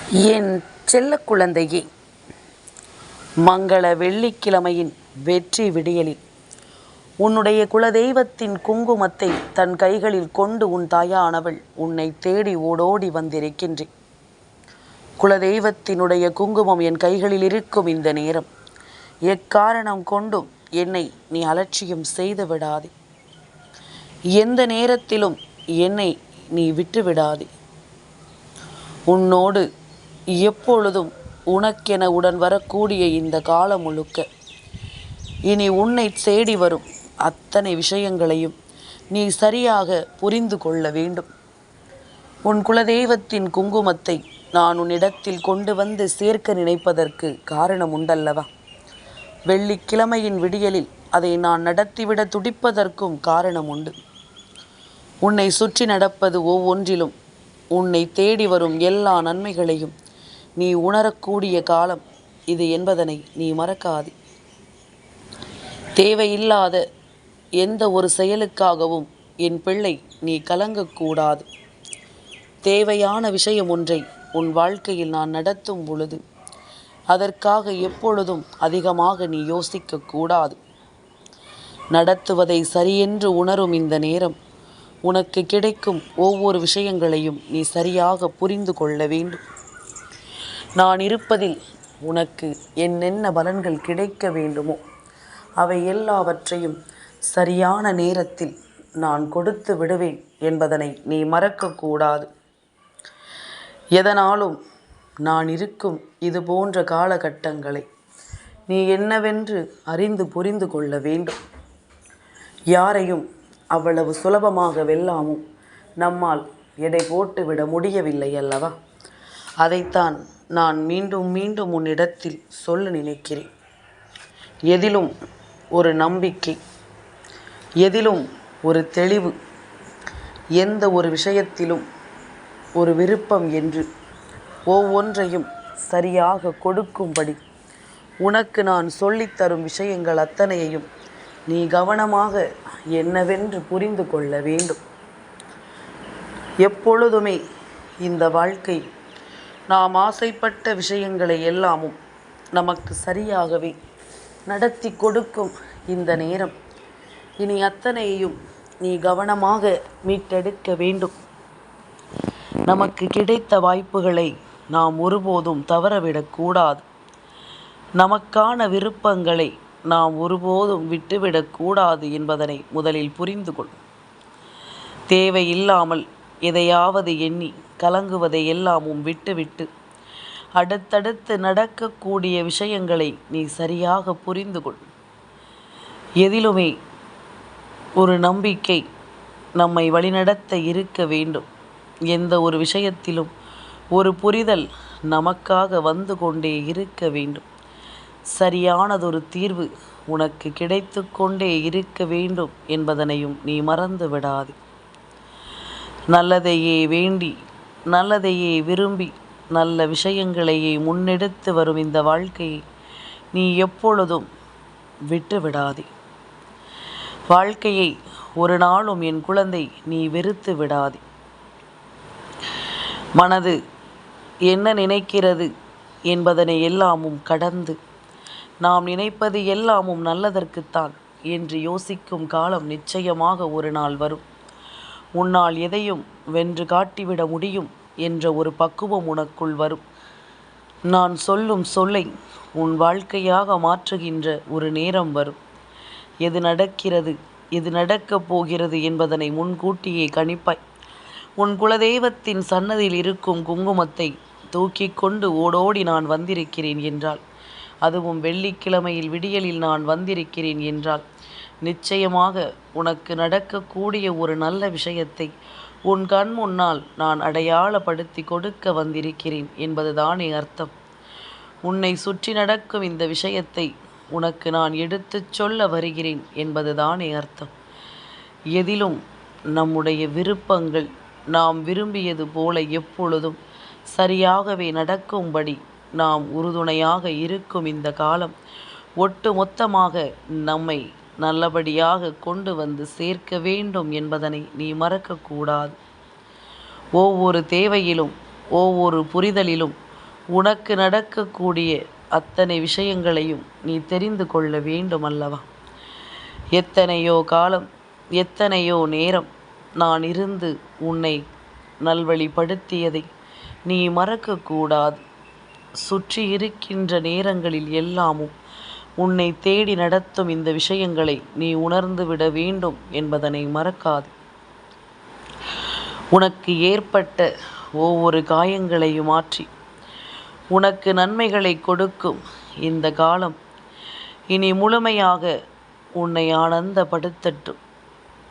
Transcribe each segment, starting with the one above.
என் செல்ல குழந்தையே, மங்கள வெள்ளிக்கிழமையின் வெற்றி விடியலில் உன்னுடைய குலதெய்வத்தின் குங்குமத்தை தன் கைகளில் கொண்டு உன் தாயானவள் உன்னை தேடி ஓடோடி வந்திருக்கின்றேன். குலதெய்வத்தினுடைய குங்குமம் என் கைகளில் இருக்கும் இந்த நேரம் எக்காரணம் கொண்டும் என்னை நீ அலட்சியம் செய்து விடாதே. எந்த நேரத்திலும் என்னை நீ விட்டு விடாதே. உன்னோடு எப்பொழுதும் உனக்கென உடன் வரக்கூடிய இந்த காலம் முழுக்க இனி உன்னை தேடி வரும் அத்தனை விஷயங்களையும் நீ சரியாக புரிந்து கொள்ள வேண்டும். உன் குலதெய்வத்தின் குங்குமத்தை நான் உன்னிடத்தில் கொண்டு வந்து சேர்க்க நினைப்பதற்கு காரணம் உண்டல்லவா? வெள்ளிக்கிழமையின் விடியலில் அதை நான் நடத்திவிட துடிப்பதற்கும் காரணம் உண்டு. உன்னை சுற்றி நடப்பது ஒவ்வொன்றிலும் உன்னை தேடி வரும் எல்லா நன்மைகளையும் நீ உணரக்கூடிய காலம் இது என்பதனை நீ மறக்காதே. தேவையில்லாத எந்த ஒரு செயலுக்காகவும் என் பிள்ளை நீ கலங்கக்கூடாது. தேவையான விஷயம் ஒன்றை உன் வாழ்க்கையில் நான் நடத்தும் பொழுது அதற்காக எப்பொழுதும் அதிகமாக நீ யோசிக்கக்கூடாது. நடத்துவதை சரியென்று உணரும் இந்த நேரம் உனக்கு கிடைக்கும் ஒவ்வொரு விஷயங்களையும் நீ சரியாக புரிந்து கொள்ள வேண்டும். நான் இருப்பதில் உனக்கு என்னென்ன பலன்கள் கிடைக்க வேண்டுமோ அவை எல்லாவற்றையும் சரியான நேரத்தில் நான் கொடுத்து விடுவேன் என்பதனை நீ மறக்கக்கூடாது. எதனாலும் நான் இருக்கும் இது போன்ற காலகட்டங்களை நீ என்னவென்று அறிந்து புரிந்து கொள்ள வேண்டும். யாரையும் அவ்வளவு சுலபமாக வெல்லாமும் நம்மால் எடை போட்டு விட முடியவில்லை அல்லவா? அதைத்தான் நான் மீண்டும் மீண்டும் உன்னிடத்தில் சொல்ல நினைக்கிறேன். எதிலும் ஒரு நம்பிக்கை, எதிலும் ஒரு தெளிவு, எந்த ஒரு விஷயத்திலும் ஒரு விருப்பம் என்று ஒவ்வொன்றையும் சரியாக கொடுக்கும்படி உனக்கு நான் சொல்லித்தரும் விஷயங்கள் அத்தனையையும் நீ கவனமாக என்னவென்று புரிந்து கொள்ள வேண்டும். எப்பொழுதுமே இந்த வாழ்க்கை நாம் ஆசைப்பட்ட விஷயங்களை எல்லாமும் நமக்கு சரியாகவே நடத்தி கொடுக்கும் இந்த நேரம் இனி அத்தனையையும் நீ கவனமாக மீட்டெடுக்க வேண்டும். நமக்கு கிடைத்த வாய்ப்புகளை நாம் ஒருபோதும் தவறவிடக்கூடாது. நமக்கான விருப்பங்களை நாம் ஒருபோதும் விட்டுவிடக்கூடாது என்பதனை முதலில் புரிந்து கொள். தேவையில்லாமல் எதையாவது எண்ணி கலங்குவதை எல்லாமும் விட்டுவிட்டு அடுத்தடுத்து நடக்கக்கூடிய விஷயங்களை நீ சரியாக புரிந்து கொள். எதிலுமே ஒரு நம்பிக்கை நம்மை வழிநடத்த இருக்க வேண்டும். எந்த ஒரு விஷயத்திலும் ஒரு புரிதல் நமக்காக வந்து கொண்டே இருக்க வேண்டும். சரியானதொரு தீர்வு உனக்கு கிடைத்து கொண்டே இருக்க வேண்டும் என்பதனையும் நீ மறந்து விடாதே. நல்லதையே வேண்டி நல்லதையே விரும்பி நல்ல விஷயங்களையே முன்னெடுத்து வரும் இந்த வாழ்க்கையை நீ எப்பொழுதும் விட்டு விடாதே. வாழ்க்கையை ஒரு நாளும் என் குழந்தை நீ வெறுத்து விடாதே. மனது என்ன நினைக்கிறது என்பதனை எல்லாமும் கடந்து நாம் நினைப்பது எல்லாமும் நல்லதற்குத்தான் என்று யோசிக்கும் காலம் நிச்சயமாக ஒரு நாள் வரும். உன்னால் எதையும் வென்று காட்டிவிட முடியும் என்ற ஒரு பக்குவம் உனக்குள் வரும். நான் சொல்லும் சொல்லை உன் வாழ்க்கையாக மாற்றுகின்ற ஒரு நேரம் வரும். எது நடக்கிறது, எது நடக்கப் போகிறது என்பதனை முன்கூட்டியே கணிப்பாய். உன் குலதெய்வத்தின் சன்னதியில் இருக்கும் குங்குமத்தை தூக்கி கொண்டு ஓடோடி நான் வந்திருக்கிறேன் என்றால், அதுவும் வெள்ளிக்கிழமையில் விடியலில் நான் வந்திருக்கிறேன் என்றால், நிச்சயமாக உனக்கு நடக்கக்கூடிய ஒரு நல்ல விஷயத்தை உன் கண் முன்னால் நான் அடையாளப்படுத்தி கொடுக்க வந்திருக்கிறேன் என்பதுதானே அர்த்தம். உன்னை சுற்றி நடக்கும் இந்த விஷயத்தை உனக்கு நான் எடுத்துச் சொல்ல வருகிறேன் என்பதுதானே அர்த்தம். எதிலும் நம்முடைய விருப்பங்கள் நாம் விரும்பியது போல எப்பொழுதும் சரியாகவே நடக்கும்படி நாம் உறுதுணையாக இருக்கும் இந்த காலம் ஒட்டு மொத்தமாக நம்மை நல்லபடியாக கொண்டு வந்து சேர்க்க வேண்டும் என்பதனை நீ மறக்கக்கூடாது. ஒவ்வொரு தேவையிலும் ஒவ்வொரு புரிதலிலும் உனக்கு நடக்கக்கூடிய அத்தனை விஷயங்களையும் நீ தெரிந்து கொள்ள வேண்டும் அல்லவா? எத்தனையோ காலம், எத்தனையோ நேரம் நான் இருந்து உன்னை நல்வழிப்படுத்தியதை நீ மறக்கக்கூடாது. சுற்றி இருக்கின்ற நேரங்களில் எல்லாமும் உன்னை தேடி நடத்தும் இந்த விஷயங்களை நீ உணர்ந்து விட வேண்டும் என்பதனை மறக்காது. உனக்கு ஏற்பட்ட ஒவ்வொரு காயங்களையும் மாற்றி உனக்கு நன்மைகளை கொடுக்கும் இந்த காலம் இனி முழுமையாக உன்னை ஆனந்தப்படுத்தட்டும்.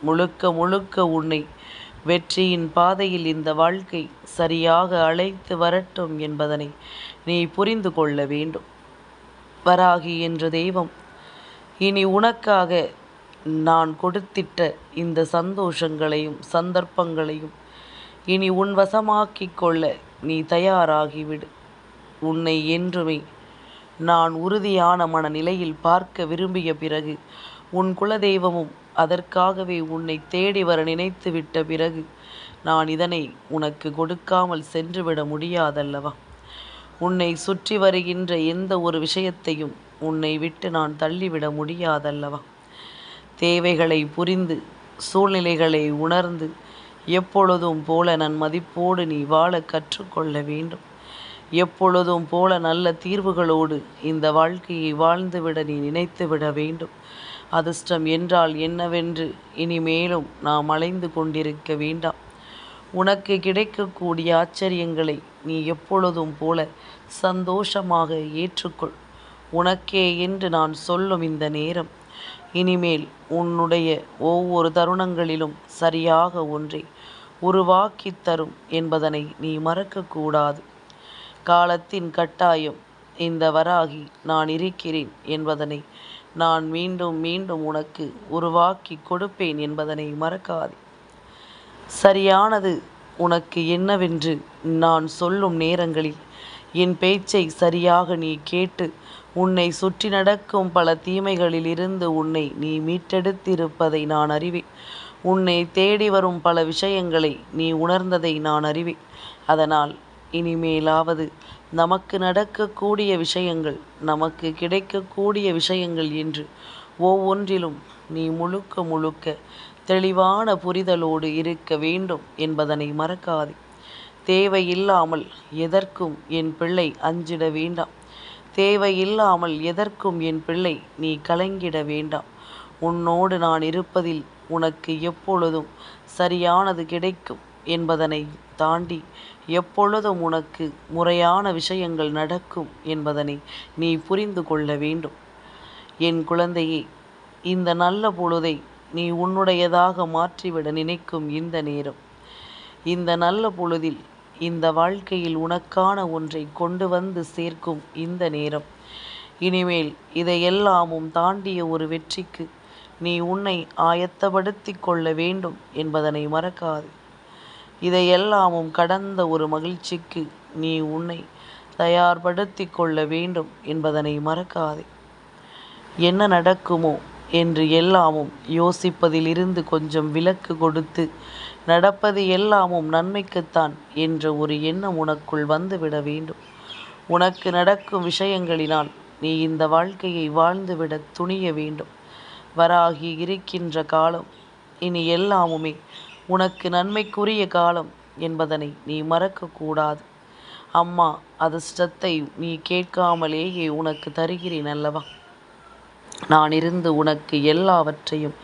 முழுக்க முழுக்க உன்னை வெற்றியின் பாதையில் இந்த வாழ்க்கை சரியாக அழைத்து வரட்டும் என்பதனை நீ புரிந்து கொள்ள வேண்டும். வராகி என்ற தெய்வம் இனி உனக்காக நான் கொடுத்திட்ட இந்த சந்தோஷங்களையும் சந்தர்ப்பங்களையும் இனி உன் வசமாக்கிக் கொள்ள நீ தயாராகிவிடு. உன்னை என்றுமே நான் உறுதியான மனநிலையில் பார்க்க விரும்பிய பிறகு உன் குலதெய்வமும் அதற்காகவே உன்னை தேடி வர நினைத்து விட்ட பிறகு நான் இதனை உனக்கு கொடுக்காமல் சென்றுவிட முடியாதல்லவா? உன்னை சுற்றி வருகின்ற எந்த ஒரு விஷயத்தையும் உன்னை விட்டு நான் தள்ளிவிட முடியாதல்லவா? தேவைகளை புரிந்து சூழ்நிலைகளை உணர்ந்து எப்பொழுதும் போல நன்மதிப்போடு நீ வாழ கற்றுக்கொள்ள வேண்டும். எப்பொழுதும் போல நல்ல தீர்வுகளோடு இந்த வாழ்க்கையை வாழ்ந்துவிட நீ நினைத்து விட வேண்டும். அதிர்ஷ்டம் என்றால் என்னவென்று இனிமேலும் நாம் அலைந்து கொண்டிருக்க வேண்டாம். உனக்கு கிடைக்கக்கூடிய ஆச்சரியங்களை நீ எப்பொழுதும் போல சந்தோஷமாக ஏற்றுக்கொள். உனக்கே என்று நான் சொல்லும் இந்த நேரம் இனிமேல் உன்னுடைய ஒவ்வொரு தருணங்களிலும் சரியாக ஒன்றை உருவாக்கி தரும் என்பதனை நீ மறக்கக்கூடாது. காலத்தின் கட்டாயம் இந்த வராகி நான் இருக்கிறேன் என்பதனை நான் மீண்டும் மீண்டும் உனக்கு உருவாக்கி கொடுப்பேன் என்பதனை மறக்காதே. சரியானது உனக்கு என்னவென்று நான் சொல்லும் நேரங்களில் என் பேச்சை சரியாக நீ கேட்டு உன்னை சுற்றி நடக்கும் பல தீமைகளிலிருந்து உன்னை நீ மீட்டெடுத்திருப்பதை நான் அறிவேன். உன்னை தேடி வரும் பல விஷயங்களை நீ உணர்ந்ததை நான் அறிவேன். அதனால் இனிமேலாவது நமக்கு நடக்கக்கூடிய விஷயங்கள், நமக்கு கிடைக்கக்கூடிய விஷயங்கள் என்று ஒவ்வொன்றிலும் நீ முழுக்க முழுக்க தெளிவான புரிதலோடு இருக்க வேண்டும் என்பதனை மறக்காதே. தேவையில்லாமல் எதற்கும் என் பிள்ளை அஞ்சிட வேண்டாம். தேவையில்லாமல் எதற்கும் என் பிள்ளை நீ கலங்கிட வேண்டாம். உன்னோடு நான் இருப்பதில் உனக்கு எப்பொழுதும் சரியானது கிடைக்கும் என்பதனை தாண்டி எப்பொழுதும் உனக்கு முறையான விஷயங்கள் நடக்கும் என்பதனை நீ புரிந்து கொள்ள வேண்டும். என் குழந்தையே, இந்த நல்ல பொழுதை நீ உன்னுடையதாக மாற்றிவிட நினைக்கும் இந்த நேரம், இந்த நல்ல பொழுதில் இந்த வாழ்க்கையில் உனக்கான ஒன்றை கொண்டு வந்து சேர்க்கும் இந்த நேரம், இனிமேல் இதையெல்லாமும் தாண்டிய ஒரு வெற்றிக்கு நீ உன்னை ஆயத்தப்படுத்தி கொள்ள வேண்டும் என்பதனை மறக்காது. இதையெல்லாமும் கடந்த ஒரு மகிழ்ச்சிக்கு நீ உன்னை தயார்படுத்தி கொள்ள வேண்டும் என்பதனை மறக்காதே. என்ன நடக்குமோ என்று எல்லாமும் யோசிப்பதிலிருந்து கொஞ்சம் விலக்கு கொடுத்து நடப்பது எல்லாமும் நன்மைக்குத்தான் என்ற ஒரு எண்ணம் உனக்குள் வந்துவிட வேண்டும். உனக்கு நடக்கும் விஷயங்களினால் நீ இந்த வாழ்க்கையை வாழ்ந்துவிட துணிய வேண்டும். வராகி இருக்கின்ற காலம் இனி எல்லாமுமே உனக்கு நன்மைக்குரிய காலம் என்பதனை நீ மறக்கக்கூடாது. அம்மா அதிர்ஷ்டத்தை நீ கேட்காமலேயே உனக்கு தருகிறேன் அல்லவா? நான் இருந்து உனக்கு எல்லாவற்றையும்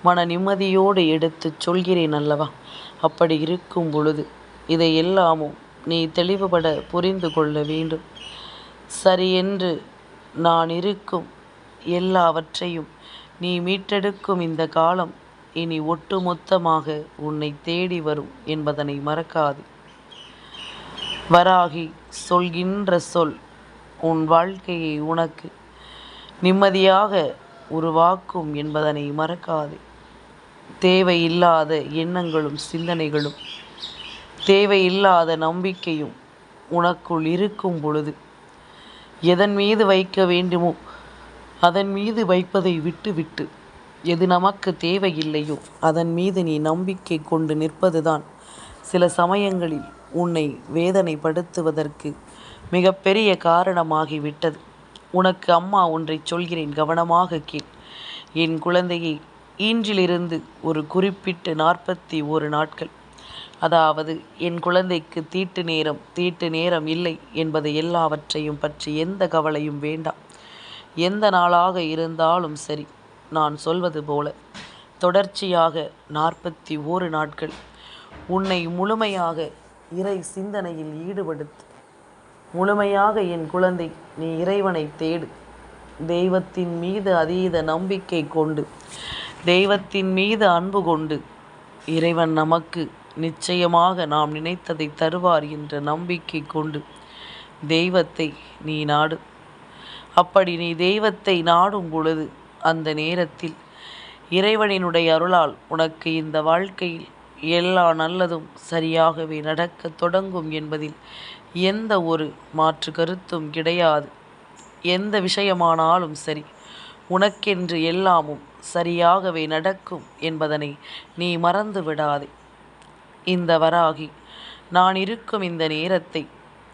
மன நிம்மதியோடு எடுத்துச் சொல்கிறேன் அல்லவா? அப்படி இருக்கும் பொழுது இதை எல்லாமும் நீ தெளிவுபட புரிந்து கொள்ள வேண்டும். சரியென்று நான் இருக்கும் எல்லாவற்றையும் நீ மீட்டெடுக்கும் இந்த காலம் இனி ஒட்டுமொத்தமாக உன்னை தேடி வரும் என்பதனை மறக்காது. வராகி சொல்கின்ற சொல் உன் வாழ்க்கையை உனக்கு நிம்மதியாக உருவாக்கும் என்பதனை மறக்காது. தேவையில்லாத எண்ணங்களும் சிந்தனைகளும் தேவையில்லாத நம்பிக்கையும் உனக்குள் இருக்கும் பொழுது எதன் மீது வைக்க வேண்டுமோ அதன் மீது வைப்பதை விட்டுவிட்டு எது நமக்கு தேவையில்லையோ அதன் மீது நீ நம்பிக்கை கொண்டு நிற்பதுதான் சில சமயங்களில் உன்னை வேதனைப்படுத்துவதற்கு மிகப்பெரிய காரணமாகிவிட்டது. உனக்கு அம்மா ஒன்றை சொல்கிறேன், கவனமாக கேள். என் குழந்தையை, இன்றிலிருந்து ஒரு குறிப்பிட்ட 41 நாட்கள், அதாவது என் குழந்தைக்கு தீட்டு நேரம் இல்லை என்பது எல்லாவற்றையும் பற்றி எந்த கவலையும் வேண்டாம். எந்த நாளாக இருந்தாலும் சரி, நான் சொல்வது போல தொடர்ச்சியாக 41 நாட்கள் உன்னை முழுமையாக இறை சிந்தனையில் ஈடுபடுத்து. முழுமையாக என் குழந்தை, நீ இறைவனை தேடு. தெய்வத்தின் மீது அதீத நம்பிக்கை கொண்டு, தெய்வத்தின் மீது அன்பு கொண்டு, இறைவன் நமக்கு நிச்சயமாக நாம் நினைத்ததை தருவார் என்ற நம்பிக்கை கொண்டு தெய்வத்தை நீ நாடு. அப்படி நீ தெய்வத்தை நாடும் பொழுது, அந்த நேரத்தில் இறைவனினுடைய அருளால் உனக்கு இந்த வாழ்க்கையில் எல்லா நல்லதும் சரியாகவே நடக்கத் தொடங்கும் என்பதில் எந்த ஒரு மாற்று கருத்தும் கிடையாது. எந்த விஷயமானாலும் சரி, உனக்கென்று எல்லாமும் சரியாகவே நடக்கும் என்பதனை நீ மறந்து விடாதே. இந்த வராகி நான் இருக்கும் இந்த நேரத்தை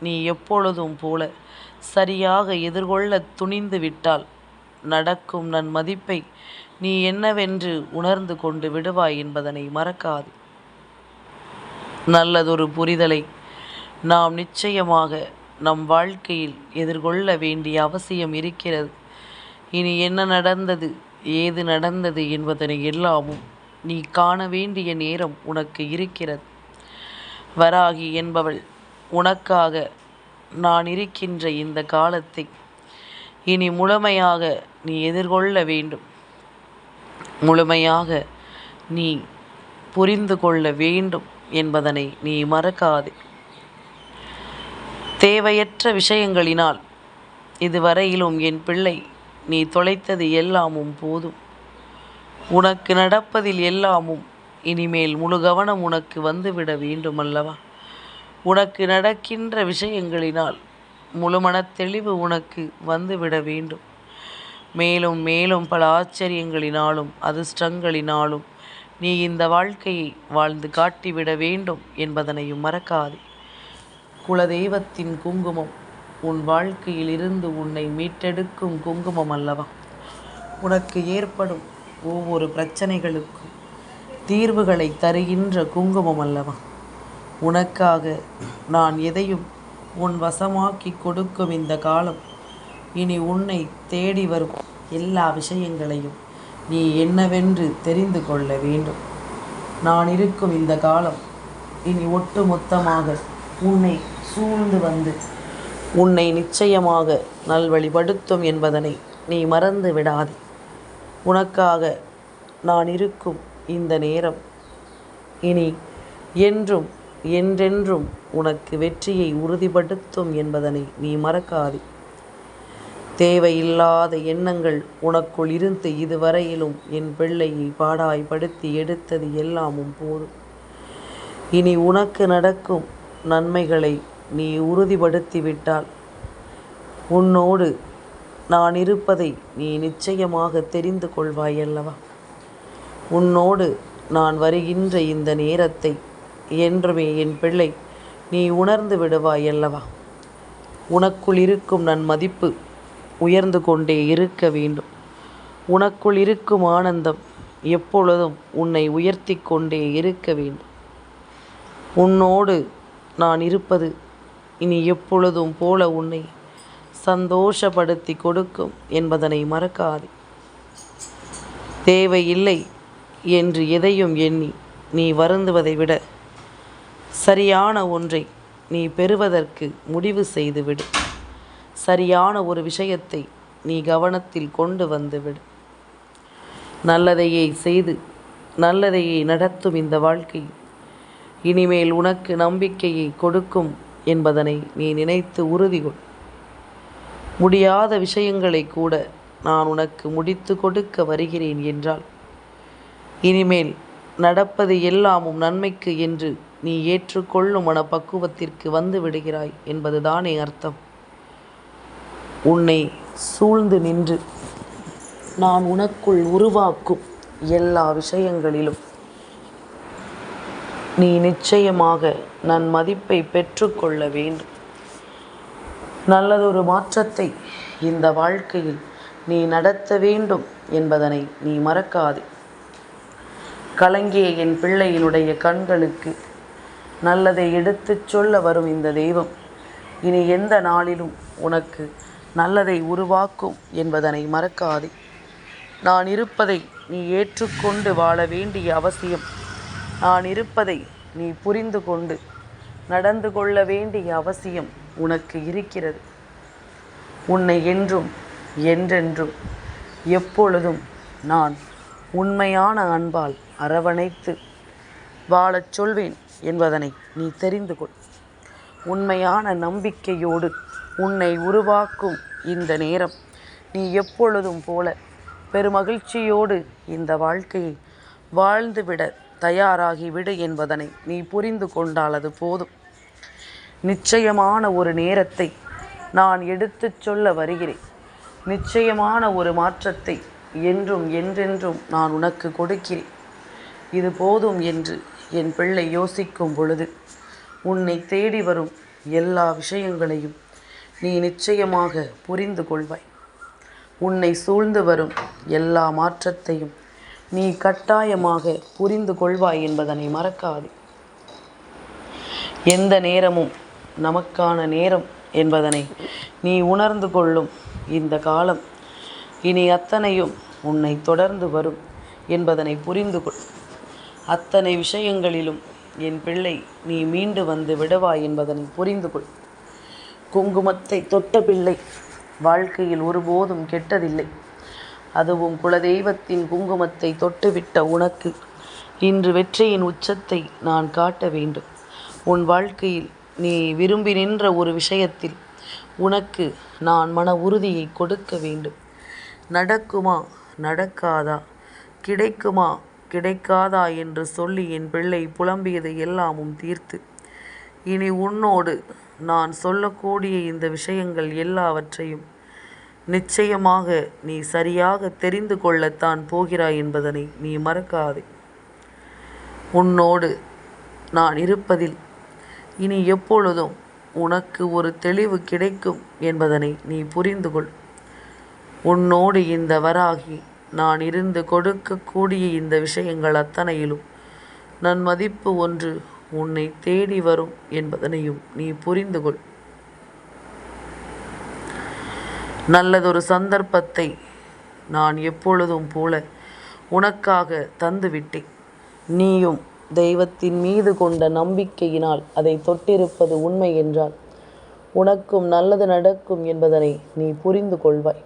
நீ எப்பொழுதும் போல சரியாக எதிர்கொள்ள துணிந்து விட்டால், நடக்கும் நன் மதிப்பை நீ என்னவென்று உணர்ந்து கொண்டு விடுவாய் என்பதனை மறக்காது. நல்லதொரு புரிதலை நாம் நிச்சயமாக நம் வாழ்க்கையில் எதிர்கொள்ள வேண்டிய அவசியம் இருக்கிறது. இனி என்ன நடந்தது, ஏது நடந்தது என்பதனை எல்லாமும் நீ காண வேண்டிய நேரம் உனக்கு இருக்கிறது. வராகி என்பவள் உனக்காக நான் இருக்கின்ற இந்த காலத்தை இனி முழுமையாக நீ எதிர்கொள்ள வேண்டும். முழுமையாக நீ புரிந்து கொள்ள வேண்டும் என்பதனை நீ மறக்காதே. தேவையற்ற விஷயங்களினால் இதுவரையிலும் என் பிள்ளை நீ தொலைத்தது எல்லாமும் போதும். உனக்கு நடப்பதில் எல்லாமும் இனிமேல் முழு கவனம் உனக்கு வந்துவிட வேண்டும் அல்லவா? உனக்கு நடக்கின்ற விஷயங்களினால் முழு மனத்தெளிவு உனக்கு வந்துவிட வேண்டும். மேலும் மேலும் பல ஆச்சரியங்களினாலும் அதிர்ஷ்டங்களினாலும் நீ இந்த வாழ்க்கையை வாழ்ந்து காட்டிவிட வேண்டும் என்பதனையும் மறக்காதே. குலதெய்வத்தின் குங்குமம் உன் வாழ்க்கையில் இருந்து உன்னை மீட்டெடுக்கும் குங்குமம் அல்லவா? உனக்கு ஏற்படும் ஒவ்வொரு பிரச்சனைகளுக்கும் தீர்வுகளை தருகின்ற குங்குமம் அல்லவா? உனக்காக நான் எதையும் உன் வசமாக்கி கொடுக்கும் இந்த காலம் இனி உன்னை தேடி வரும் எல்லா விஷயங்களையும் நீ என்னவென்று தெரிந்து கொள்ள வேண்டும். நான் இருக்கும் இந்த காலம் இனி ஒட்டு மொத்தமாக உன்னை சூழ்ந்து வந்து உன்னை நிச்சயமாக நல்வழிப்படுத்தும் என்பதனை நீ மறந்து விடாதே. உனக்காக நான் இருக்கும் இந்த நேரம் இனி என்றும் என்றென்றும் உனக்கு வெற்றியை உறுதிப்படுத்தும் என்பதனை நீ மறக்காதே. தேவையில்லாத எண்ணங்கள் உனக்குள் இருந்து இதுவரையிலும் என் பிள்ளையை பாடாய்படுத்தி எடுத்தது எல்லாமும் போதும். இனி உனக்கு நடக்கும் நன்மைகளை நீ உறுதிப்படுத்திவிட்டால், உன்னோடு நான் இருப்பதை நீ நிச்சயமாக தெரிந்து கொள்வாய் அல்லவா? உன்னோடு நான் வருகின்ற இந்த நேரத்தை என்றுமே என் பிள்ளை நீ உணர்ந்து விடுவாய் அல்லவா? உனக்குள் இருக்கும் நன் மதிப்பு உயர்ந்து கொண்டே இருக்க வேண்டும். உனக்குள் இருக்கும் ஆனந்தம் எப்பொழுதும் உன்னை உயர்த்தி கொண்டே இருக்க வேண்டும். உன்னோடு நான் இருப்பது இனி எப்பொழுதும் போல உன்னை சந்தோஷப்படுத்தி கொடுக்கும் என்பதனை மறக்காதே. தேவையில்லை என்று எதையும் எண்ணி நீ வருந்துவதை விட சரியான ஒன்றை நீ பெறுவதற்கு முடிவு செய்துவிடு. சரியான ஒரு விஷயத்தை நீ கவனத்தில் கொண்டு வந்துவிடு. நல்லதையே செய்து நல்லதையே நடத்தும் இந்த வாழ்க்கை இனிமேல் உனக்கு நம்பிக்கையை கொடுக்கும் என்பதனை நீ நினைத்து உறுதி கொள். முடியாத விஷயங்களை கூட நான் உனக்கு முடித்து கொடுக்க வருகிறேன் என்றால், இனிமேல் நடப்பது எல்லாமும் நன்மைக்கு என்று நீ ஏற்றுக்கொள்ளும் மனப்பக்குவத்திற்கு வந்து விடுகிறாய் என்பதுதானே அர்த்தம். உன்னை சூழ்ந்து நின்று நான் உனக்குள் உருவாக்கும் எல்லா விஷயங்களிலும் நீ நிச்சயமாக நன் மதிப்பை பெற்றுக்கொள்ள வேண்டும். நல்லதொரு மாற்றத்தை இந்த வாழ்க்கையில் நீ நடத்த வேண்டும் என்பதனை நீ மறக்காதே. கலங்கிய என் பிள்ளையினுடைய கண்களுக்கு நல்லதை எடுத்துச் சொல்ல வரும் இந்த தெய்வம் இனி எந்த நாளிலும் உனக்கு நல்லதை உருவாக்கும் என்பதனை மறக்காதே. நான் இருப்பதை நீ ஏற்றுக்கொண்டு வாழ வேண்டிய அவசியம், நான் இருப்பதை நீ புரிந்து கொண்டு நடந்து கொள்ள வேண்டிய அவசியம் உனக்கு இருக்கிறது. உன்னை என்றும் என்றென்றும் எப்பொழுதும் நான் உண்மையான அன்பால் அரவணைத்து வாழச் சொல்வேன் என்பதனை நீ தெரிந்து கொள். உண்மையான நம்பிக்கையோடு உன்னை உருவாக்கும் இந்த நேரம் நீ எப்பொழுதும் போல பெருமகிழ்ச்சியோடு இந்த வாழ்க்கையை வாழ்ந்துவிட தயாராகிவிடு என்பதனை நீ புரிந்து கொண்டால் அது போதும். நிச்சயமான ஒரு நேரத்தை நான் எடுத்துச் சொல்ல வருகிறேன். நிச்சயமான ஒரு மாற்றத்தை என்றும் என்றென்றும் நான் உனக்கு கொடுக்கிறேன். இது போதும் என்று என் பிள்ளை யோசிக்கும் பொழுது உன்னை தேடி வரும் எல்லா விஷயங்களையும் நீ நிச்சயமாக புரிந்து கொள்வாய். உன்னை சூழ்ந்து வரும் எல்லா மாற்றத்தையும் நீ கட்டாயமாக புரிந்து கொள்வாய் என்பதனை மறக்காதே. எந்த நேரமும் நமக்கான நேரம் என்பதனை நீ உணர்ந்து கொள்ளும் இந்த காலம் இனி அத்தனையும் உன்னை தொடர்ந்து வரும் என்பதனை புரிந்து கொள். அத்தனை விஷயங்களிலும் என் பிள்ளை நீ மீண்டு வந்து விடுவாய் என்பதனை புரிந்து கொள். குங்குமத்தை தொட்ட பிள்ளை வாழ்க்கையில் ஒருபோதும் கெட்டதில்லை. அதுவும் குலதெய்வத்தின் குங்குமத்தை தொட்டுவிட்ட உனக்கு இன்று வெற்றியின் உச்சத்தை நான் காட்ட வேண்டும். உன் வாழ்க்கையில் நீ விரும்பி நின்ற ஒரு விஷயத்தில் உனக்கு நான் மன உறுதியை கொடுக்க வேண்டும். நடக்குமா நடக்காதா, கிடைக்குமா கிடைக்காதா என்று சொல்லி என் பிள்ளை புலம்பியதை எல்லாமும் தீர்த்து இனி உன்னோடு நான் சொல்லக்கூடிய இந்த விஷயங்கள் எல்லாவற்றையும் நிச்சயமாக நீ சரியாக தெரிந்து கொள்ளத்தான் போகிறாய் என்பதனை நீ மறக்காதே. உன்னோடு நான் இருப்பதில் இனி எப்பொழுதும் உனக்கு ஒரு தெளிவு கிடைக்கும் என்பதனை நீ புரிந்து கொள். உன்னோடு இந்த வராகி நான் இருந்து கொடுக்கக்கூடிய இந்த விஷயங்கள் அத்தனையிலும் நன்மதிப்பு ஒன்று உன்னை தேடி வரும் என்பதனையும் நீ புரிந்து கொள். நல்லதொரு சந்தர்ப்பத்தை நான் எப்பொழுதும் போல உனக்காக தந்துவிட்டேன். நீயும் தெய்வத்தின் மீது கொண்ட நம்பிக்கையினால் அதை தொட்டிருப்பது உண்மை என்றால் உனக்கும் நல்லது நடக்கும் என்பதனை நீ புரிந்து கொள்வாய்.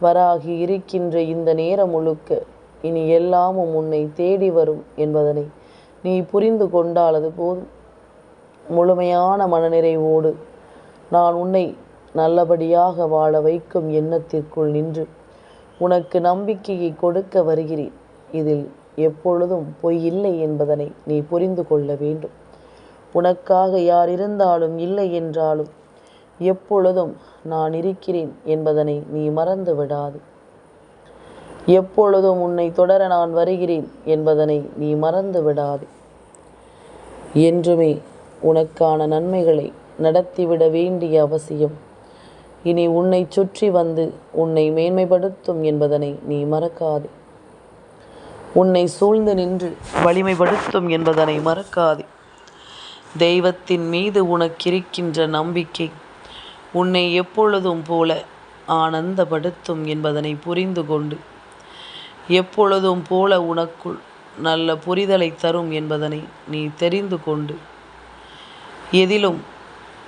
வராகி இருக்கின்ற இந்த நேரம் முழுக்க இனி எல்லாமும் உன்னை தேடி வரும் என்பதனை நீ புரிந்து கொண்டால் அது போதும். முழுமையான மனநிறைவோடு நான் உன்னை நல்லபடியாக வாழ வைக்கும் எண்ணத்திற்குள் நின்று உனக்கு நம்பிக்கையை கொடுக்க வருகிறேன். இதில் எப்பொழுதும் பொய் இல்லை என்பதனை நீ புரிந்து கொள்ள வேண்டும். உனக்காக யார் இருந்தாலும் இல்லை என்றாலும் எப்பொழுதும் நான் இருக்கிறேன் என்பதனை நீ மறந்து விடாது. எப்பொழுதும் உன்னை தொடர நான் வருகிறேன் என்பதனை நீ மறந்து விடாது. என்றுமே உனக்கான நன்மைகளை நடத்திவிட வேண்டிய அவசியம் இனி உன்னை சுற்றி வந்து உன்னை மேன்மைப்படுத்தும் என்பதனை நீ மறக்காதே. உன்னை சூழ்ந்து நின்று வலிமைப்படுத்தும் என்பதனை மறக்காதே. தெய்வத்தின் மீது உனக்கிருக்கின்ற நம்பிக்கை உன்னை எப்பொழுதும் போல ஆனந்தப்படுத்தும் என்பதனை புரிந்து கொண்டு எப்பொழுதும் போல உனக்குள் நல்ல புரிதலை தரும் என்பதனை நீ தெரிந்து கொண்டு எதிலும்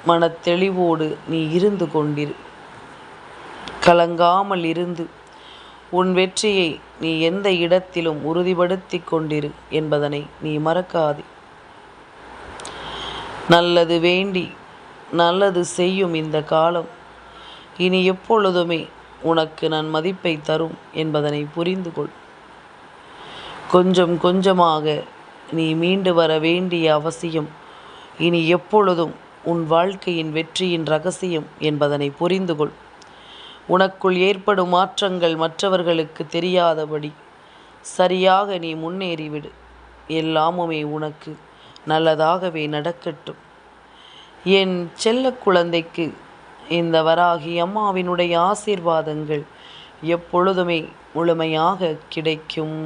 மனத்தெளிவோடு நீ இருந்து கொண்டிரு. கலங்காமல் இருந்து உன் வெற்றியை நீ எந்த இடத்திலும் உறுதிப்படுத்தி கொண்டிரு என்பதனை நீ மறக்காதே. நல்லது வேண்டி நல்லது செய்யும் இந்த காலம் இனி எப்பொழுதுமே உனக்கு நான் மதிப்பை தரும் என்பதனை புரிந்து கொள். கொஞ்சம் கொஞ்சமாக நீ மீண்டு வர வேண்டிய அவசியம் இனி எப்பொழுதும் உன் வாழ்க்கையின் வெற்றியின் இரகசியம் என்பதனை புரிந்து கொள். உனக்குள் ஏற்படும் மாற்றங்கள் மற்றவர்களுக்கு தெரியாதபடி சரியாக நீ முன்னேறிவிடு. எல்லாமுமே உனக்கு நல்லதாகவே நடக்கட்டும். என் செல்ல குழந்தைக்கு இந்த வராகி அம்மாவினுடைய ஆசீர்வாதங்கள் எப்பொழுதுமே முழுமையாக கிடைக்கும்.